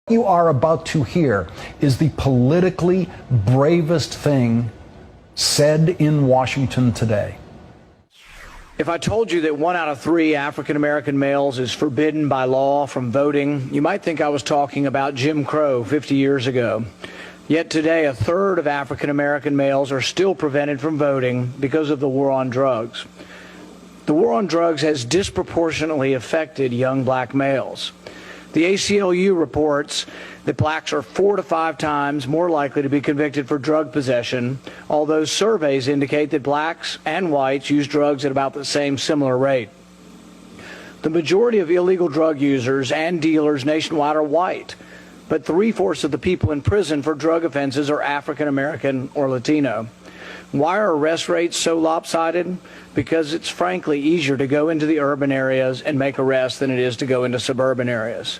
You are about to hear is the politically bravest thing said in Washington today. If I told you that 1 out of 3 African-American males is forbidden by law from voting, you might think I was talking about Jim Crow 50 years ago. Yet today, 1/3 of African-American males are still prevented from voting because of the war on drugs. The war on drugs has disproportionately affected young black males. The ACLU reports that blacks are 4 to 5 times more likely to be convicted for drug possession, although surveys indicate that blacks and whites use drugs at about the same similar rate. The majority of illegal drug users and dealers nationwide are white, but 3/4 of the people in prison for drug offenses are African American or Latino. Why are arrest rates so lopsided? Because it's frankly easier to go into the urban areas and make arrests than it is to go into suburban areas.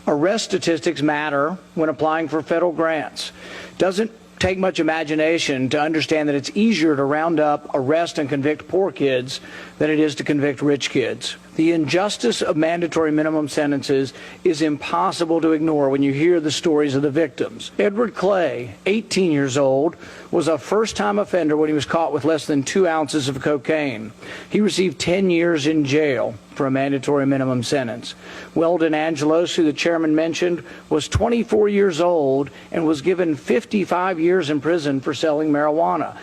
Arrest statistics matter when applying for federal grants. Doesn't take much imagination to understand that it's easier to round up, arrest, and convict poor kids than it is to convict rich kids. The injustice of mandatory minimum sentences is impossible to ignore when you hear the stories of the victims. Edward Clay, 18 years old, was a first-time offender when he was caught with less than 2 ounces of cocaine. He received 10 years in jail for a mandatory minimum sentence. Weldon Angelos, who the chairman mentioned, was 24 years old and was given 55 years in prison for selling marijuana.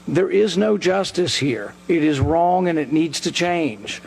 There is no justice here. It is wrong and it needs to change.